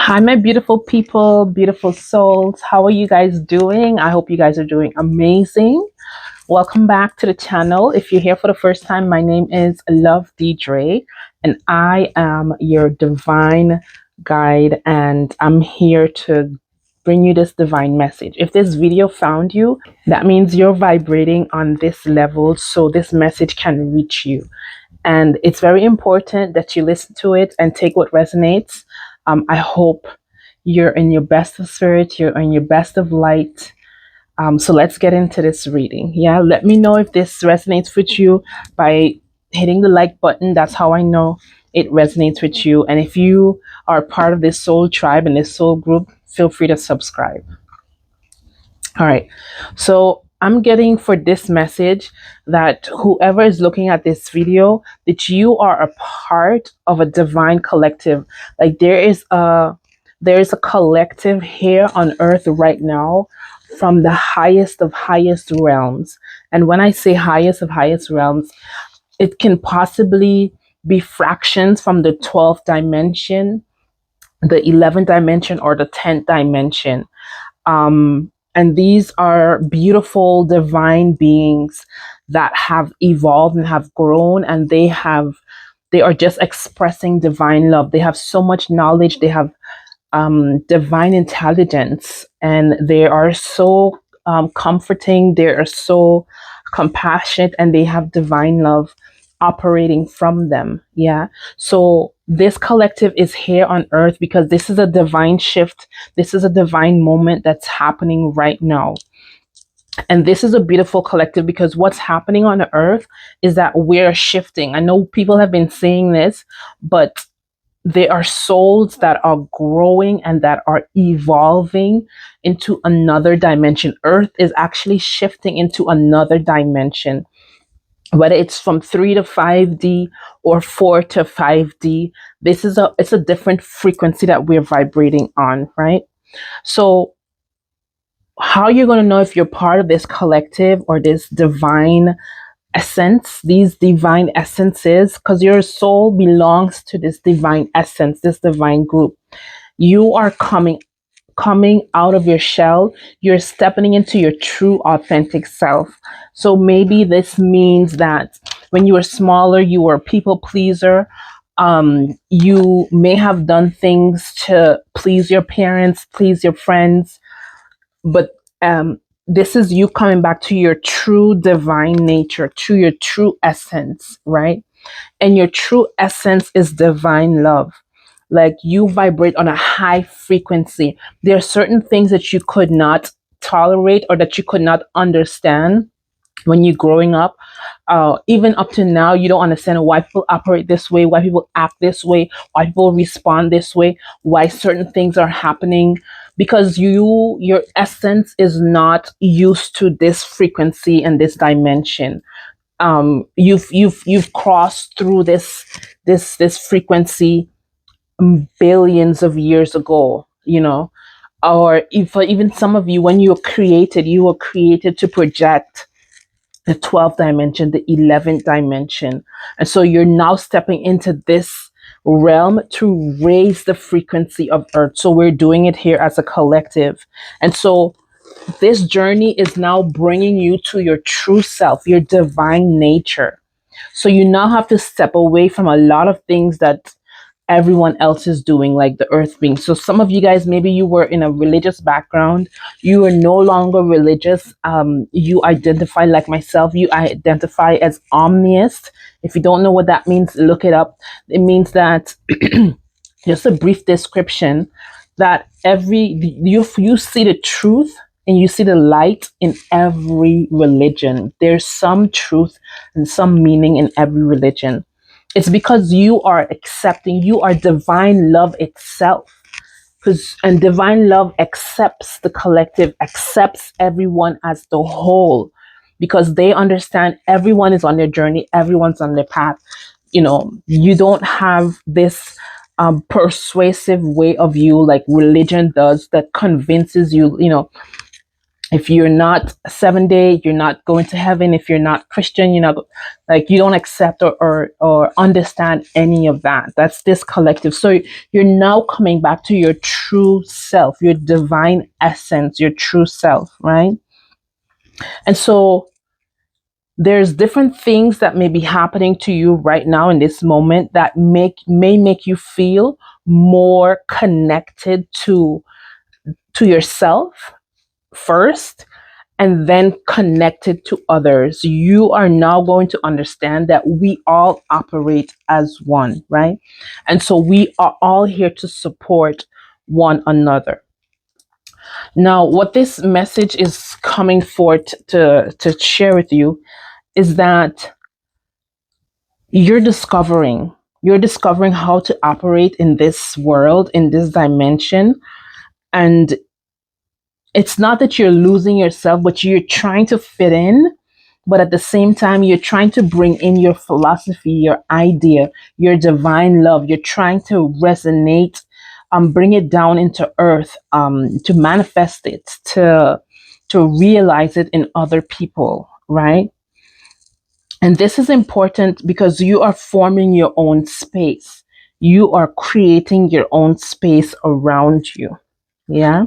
Hi, my beautiful people, beautiful souls. How are you guys doing? I hope you guys are doing amazing. Welcome back to the channel. If you're here for the first time, my name is Love Deidre, and I am your divine guide, and I'm here to bring you this divine message. If this video found you, that means you're vibrating on this level, so this message can reach you. And it's very important that you listen to it and take what resonates. I hope you're in your best of spirit, you're in your best of light. So let's get into this reading. Yeah, let me know if this resonates with you by hitting the like button. That's how I know it resonates with you. And if you are part of this soul tribe and this soul group, feel free to subscribe. All right. So I'm getting for this message that whoever is looking at this video, that you are a part of a divine collective. Like there is a collective here on earth right now from the highest of highest realms. And when I say highest of highest realms, it can possibly be fractions from the 12th dimension, the 11th dimension, or the 10th dimension. And these are beautiful divine beings that have evolved and have grown, and they are just expressing divine love. They have so much knowledge. They have divine intelligence, and they are so comforting. They are so compassionate, and they have divine love operating from them. Yeah. So this collective is here on earth because this is a divine shift. This is a divine moment that's happening right now. And this is a beautiful collective because what's happening on the earth is that we're shifting. I know people have been saying this, but there are souls that are growing and that are evolving into another dimension. Earth is actually shifting into another dimension, whether it's from 3 to 5D or 4 to 5D. It's a different frequency that we're vibrating on, right? So how you're going to know if you're part of this collective or this divine essence, these divine essences, because your soul belongs to this divine essence, this divine group. You are coming out of your shell. You're stepping into your true authentic self. So maybe this means that when you were smaller, you were a people pleaser. You may have done things to please your parents, please your friends, but this is you coming back to your true divine nature, to your true essence, right? And your true essence is divine love. Like you vibrate on a high frequency. There are certain things that you could not tolerate or that you could not understand when you're growing up. Even up to now, you don't understand why people operate this way, why people act this way, why people respond this way, why certain things are happening, because your essence is not used to this frequency and this dimension. You've crossed through this frequency billions of years ago, or if even some of you, when you were created to project the 12th dimension, the 11th dimension. And so you're now stepping into this realm to raise the frequency of earth. So we're doing it here as a collective. And so this journey is now bringing you to your true self, your divine nature. So you now have to step away from a lot of things that everyone else is doing, like the earth being. So some of you guys, maybe you were in a religious background, you are no longer religious. You identify like myself, you identify as Omiest. If you don't know what that means, look it up. It means that just a brief description, that you see the truth and you see the light in every religion. There's some truth and some meaning in every religion. It's because you are accepting, you are divine love itself. And divine love accepts the collective, accepts everyone as the whole, because they understand everyone is on their journey, everyone's on their path. You don't have this persuasive way of you like religion does that convinces you, If you're not 7 day, you're not going to heaven. If you're not Christian, you're not like, you don't accept or understand any of that. That's this collective. So you're now coming back to your true self, your divine essence, your true self, right? And so there's different things that may be happening to you right now in this moment that may make you feel more connected to yourself first, and then connected to others. You are now going to understand that we all operate as one, right? And so we are all here to support one another. Now, what this message is coming forth to share with you is that you're discovering how to operate in this world, in this dimension. And it's not that you're losing yourself, but you're trying to fit in. But at the same time, you're trying to bring in your philosophy, your idea, your divine love. You're trying to resonate, bring it down into earth, to manifest it, to realize it in other people, right? And this is important because you are forming your own space. You are creating your own space around you. Yeah.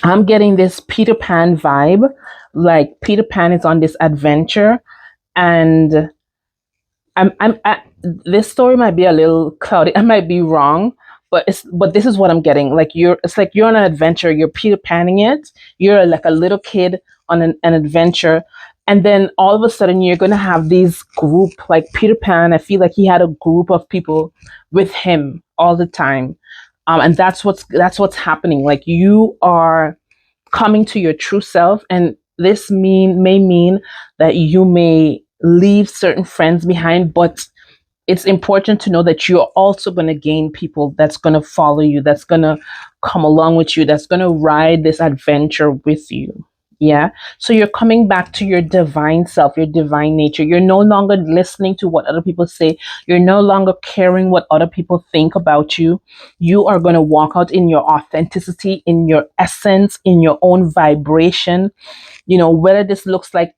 I'm getting this Peter Pan vibe. Like Peter Pan is on this adventure, and this story might be a little cloudy. I might be wrong, but this is what I'm getting. Like it's like you're on an adventure. You're Peter Panning it. You're like a little kid on an adventure, and then all of a sudden you're gonna have these group like Peter Pan. I feel like he had a group of people with him all the time, and that's what's happening. Like you are coming to your true self, and this may mean that you may leave certain friends behind, but it's important to know that you're also going to gain people that's going to follow you, that's going to come along with you, that's going to ride this adventure with you. Yeah. So you're coming back to your divine self, your divine nature. You're no longer listening to what other people say. You're no longer caring what other people think about you. You are going to walk out in your authenticity, in your essence, in your own vibration. Whether this looks like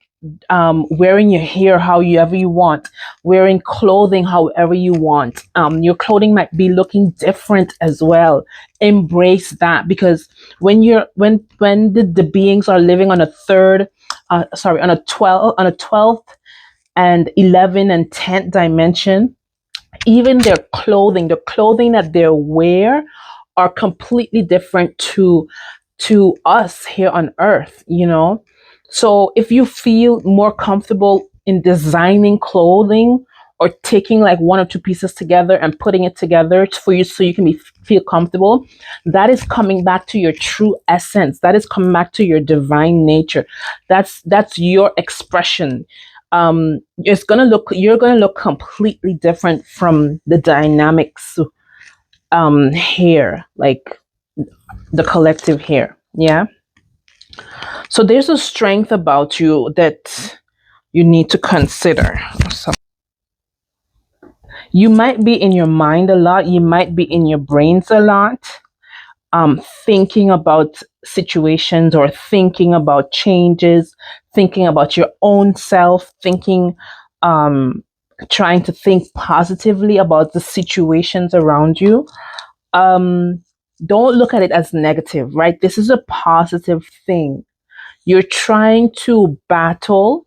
wearing your hair however you want, wearing clothing however you want. Your clothing might be looking different as well. Embrace that, because when the beings are living on a third, on a 12th and 11 and 10th dimension, even the clothing that they wear are completely different to us here on earth. So if you feel more comfortable in designing clothing, or taking like one or two pieces together and putting it together for you so you can feel comfortable, that is coming back to your true essence. That is coming back to your divine nature. That's your expression. You're gonna look completely different from the dynamics here, like the collective here. Yeah. So there's a strength about you that you need to consider. So you might be in your mind a lot, you might be in your brains a lot, thinking about situations or thinking about changes, thinking about your own self, trying to think positively about the situations around you. Don't look at it as negative, right? This is a positive thing. You're trying to battle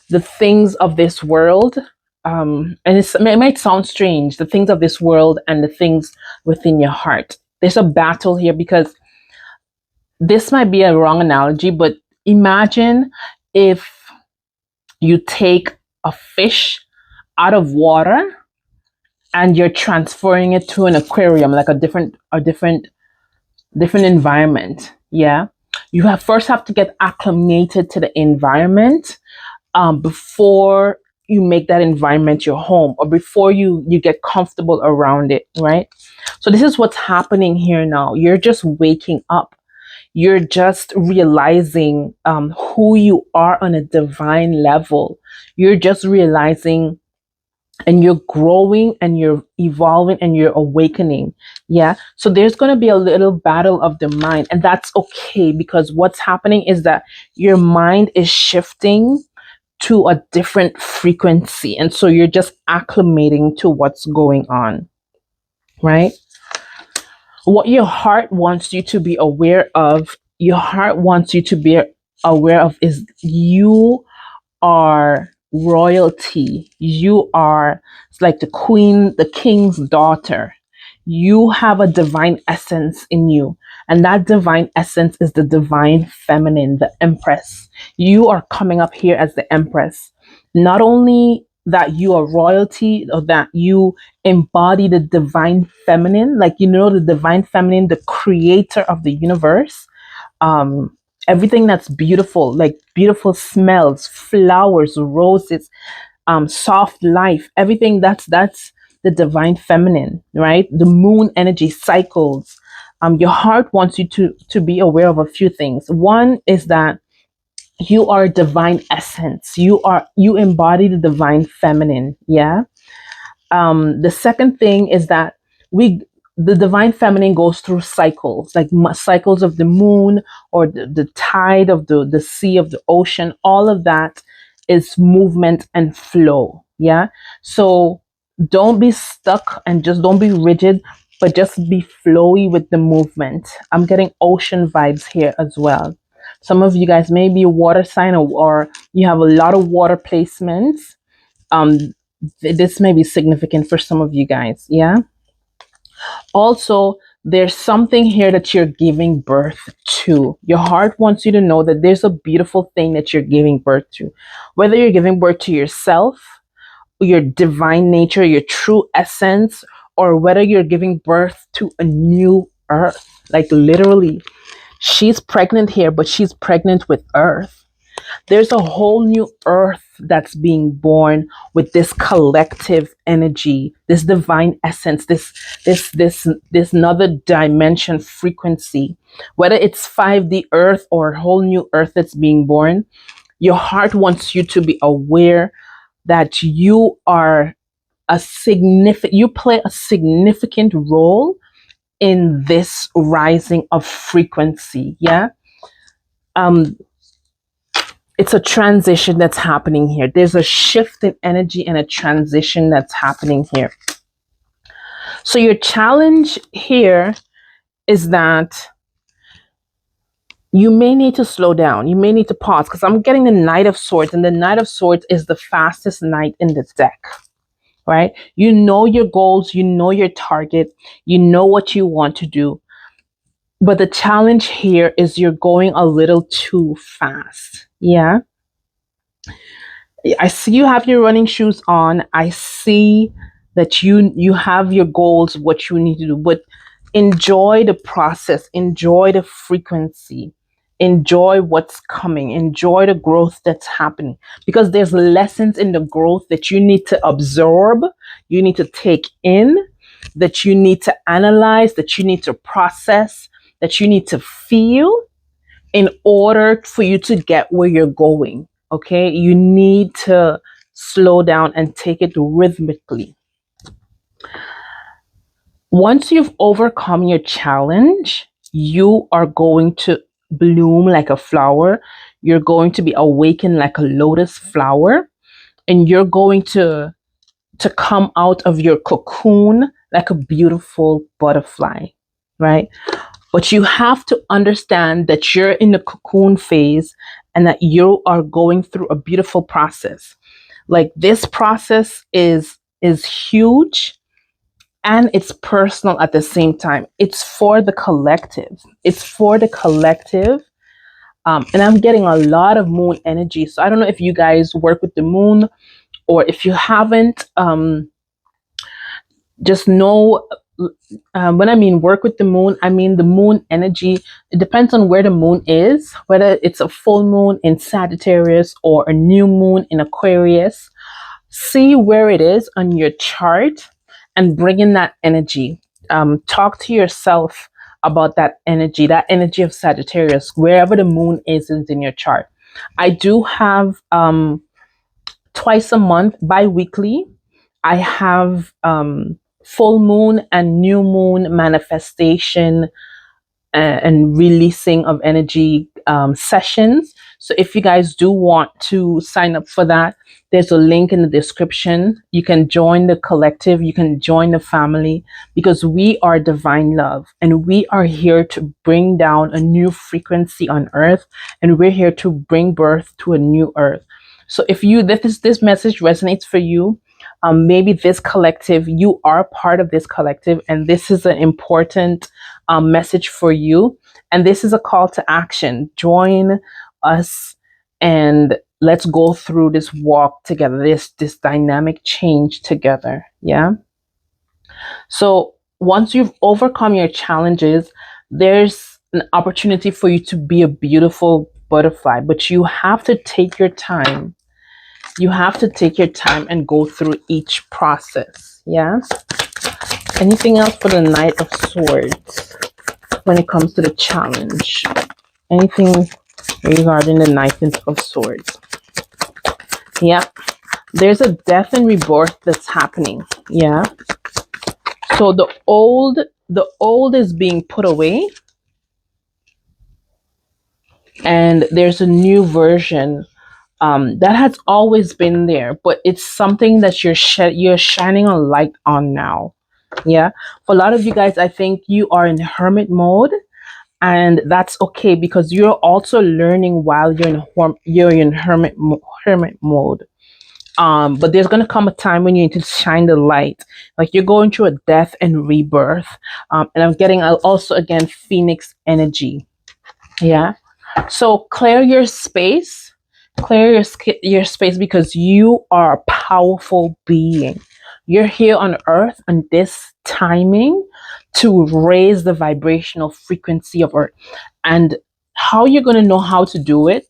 the things of this world. And it might sound strange, the things of this world and the things within your heart. There's a battle here, because this might be a wrong analogy, but imagine if you take a fish out of water and you're transferring it to an aquarium, like a different environment. Yeah. You first have to get acclimated to the environment, before you make that environment your home, or before you get comfortable around it, right? So this is what's happening here now. You're just waking up. You're just realizing who you are on a divine level. You're just realizing and you're growing and you're evolving and you're awakening. Yeah. So there's going to be a little battle of the mind, and that's okay, because what's happening is that your mind is shifting to a different frequency. And so you're just acclimating to what's going on, right? What your heart wants you to be aware of, your heart wants you to be aware of, is you are royalty. You are, it's like the queen, the king's daughter. You have a divine essence in you. And that divine essence is the divine feminine, the empress. You are coming up here as the empress. Not only that you are royalty, or that you embody the divine feminine, like, the divine feminine, the creator of the universe, um everything that's beautiful, like beautiful smells, flowers, roses, soft life, everything that's the divine feminine, right? The moon energy cycles. Your heart wants you to be aware of a few things. One is that you are divine essence. You embody the divine feminine. Yeah. The second thing is that we the divine feminine goes through cycles, like cycles of the moon, or the tide of the sea, of the ocean. All of that is movement and flow. Yeah. So don't be stuck, and just don't be rigid, but just be flowy with the movement. I'm getting ocean vibes here as well. Some of you guys may be a water sign, or you have a lot of water placements. um this may be significant for some of you guys. Yeah. Also, there's something here that you're giving birth to. Your heart wants you to know that there's a beautiful thing that you're giving birth to, whether you're giving birth to yourself, your divine nature, your true essence, or whether you're giving birth to a new earth. Like, literally, she's pregnant here, but she's pregnant with earth. There's a whole new earth that's being born with this collective energy, this divine essence, this another dimension frequency. Whether it's 5D earth or a whole new earth that's being born, your heart wants you to be aware that you play a significant role in this rising of frequency. Yeah. um it's a transition that's happening here. There's a shift in energy and a transition that's happening here. So your challenge here is that you may need to slow down. You may need to pause, because I'm getting the Knight of Swords, and the Knight of Swords is the fastest knight in this deck, right? You know your goals, you know your target, you know what you want to do. But the challenge here is you're going a little too fast. Yeah. I see you have your running shoes on. I see that you have your goals, what you need to do, but enjoy the process, enjoy the frequency, enjoy what's coming, enjoy the growth that's happening, because there's lessons in the growth that you need to absorb, you need to take in, that you need to analyze, that you need to process, that you need to feel in order for you to get where you're going. Okay, you need to slow down and take it rhythmically. Once you've overcome your challenge, you are going to bloom like a flower. You're going to be awakened like a lotus flower, and you're going to come out of your cocoon like a beautiful butterfly, right? But you have to understand that you're in the cocoon phase, and that you are going through a beautiful process. Like, this process is huge, and it's personal at the same time. It's for the collective. It's for the collective. And I'm getting a lot of moon energy. So I don't know if you guys work with the moon, or if you haven't, just know, when I mean work with the moon, I mean the moon energy. It depends on where the moon is, whether it's a full moon in Sagittarius or a new moon in Aquarius. See where it is on your chart and bring in that energy. Talk to yourself about that energy of Sagittarius, wherever the moon is in your chart. I do have twice a month, bi-weekly, I have full moon and new moon manifestation and releasing of energy sessions. So if you guys do want to sign up for that, there's a link in the description. You can join the collective, you can join the family, because we are divine love and we are here to bring down a new frequency on earth, and we're here to bring birth to a new earth. So if this message resonates for you, maybe this collective, you are part of this collective, and this is an important message for you. And this is a call to action. Join us and let's go through this walk together, this dynamic change together. Yeah. So once you've overcome your challenges, there's an opportunity for you to be a beautiful butterfly, but you have to take your time. You have to take your time and go through each process. Yeah. Anything else for the Knight of Swords when it comes to the challenge? Anything regarding the Knight of Swords? Yeah. There's a death and rebirth that's happening. Yeah. So the old is being put away, and there's a new version that has always been there, but it's something that you're shining a light on now. Yeah. For a lot of you guys, I think you are in hermit mode, and that's okay, because you're also learning while you're in hermit mode. But there's gonna come a time when you need to shine the light, like you're going through a death and rebirth. And I'm getting also again Phoenix energy. Yeah. So clear your space, your space, because you are a powerful being. You're here on earth on this timing to raise the vibrational frequency of earth. And how you're going to know how to do it,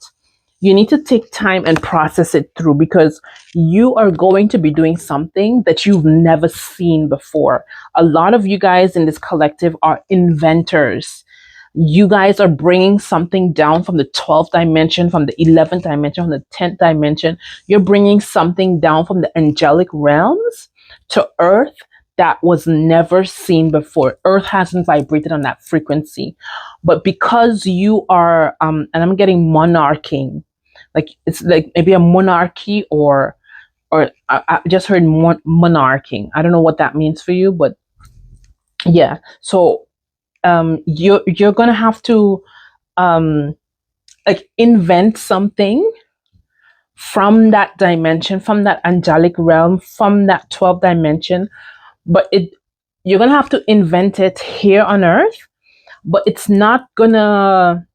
you need to take time and process it through, because you are going to be doing something that you've never seen before. A lot of you guys in this collective are inventors. You guys are bringing something down from the 12th dimension, from the 11th dimension, from the 10th dimension. You're bringing something down from the angelic realms to earth that was never seen before. Earth hasn't vibrated on that frequency. But because you are, and I'm getting monarching, like it's like maybe a monarchy, or I just heard monarching. I don't know what that means for you, but yeah. So you're gonna have to like invent something from that dimension, from that angelic realm, from that 12th dimension, but you're gonna have to invent it here on earth, but it's not gonna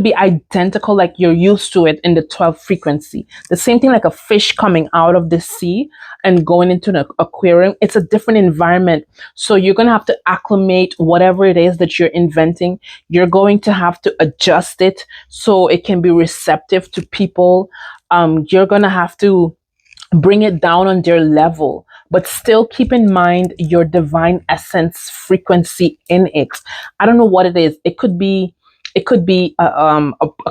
be identical like you're used to it in the 12th frequency. The same thing like a fish coming out of the sea and going into an aquarium. It's a different environment. So you're gonna have to acclimate whatever it is that you're inventing. You're going to have to adjust it so it can be receptive to people. You're gonna have to bring it down on their level, but still keep in mind your divine essence frequency in it. I don't know what it is. It could be a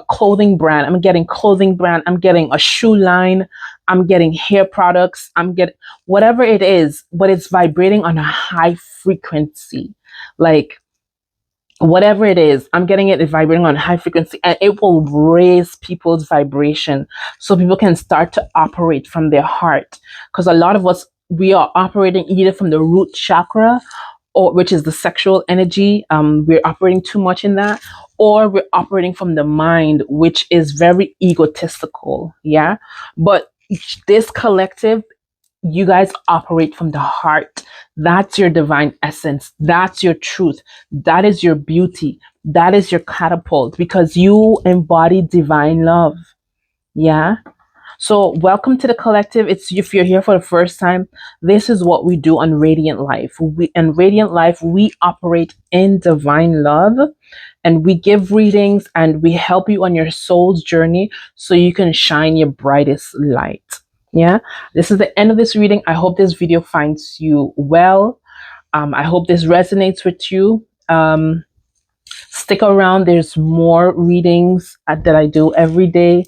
clothing brand. I'm getting clothing brand. I'm getting a shoe line. I'm getting hair products. I'm getting whatever it is, but it's vibrating on a high frequency. Like whatever it is, I'm getting it vibrating on high frequency, and it will raise people's vibration so people can start to operate from their heart. Because a lot of us, we are operating either from the root chakra, or which is the sexual energy. We're operating too much in that, or we're operating from the mind, which is very egotistical. Yeah. But this collective, you guys operate from the heart. That's your divine essence. That's your truth. That is your beauty. That is your catapult, because you embody divine love. Yeah. So welcome to the collective. If you're here for the first time, this is what we do on Raedeiant Life. In Raedeiant Life, we operate in divine love, and we give readings and we help you on your soul's journey so you can shine your brightest light. Yeah, this is the end of this reading. I hope this video finds you well. I hope this resonates with you. Stick around. There's more readings that I do every day.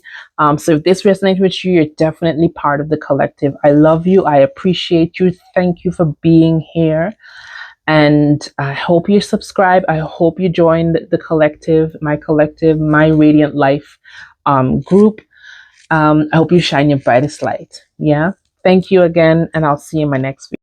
So if this resonates with you, you're definitely part of the collective. I love you. I appreciate you. Thank you for being here. And I hope you subscribe. I hope you join the collective, my Raedeiant Life group. I hope you shine your brightest light. Yeah. Thank you again. And I'll see you in my next video.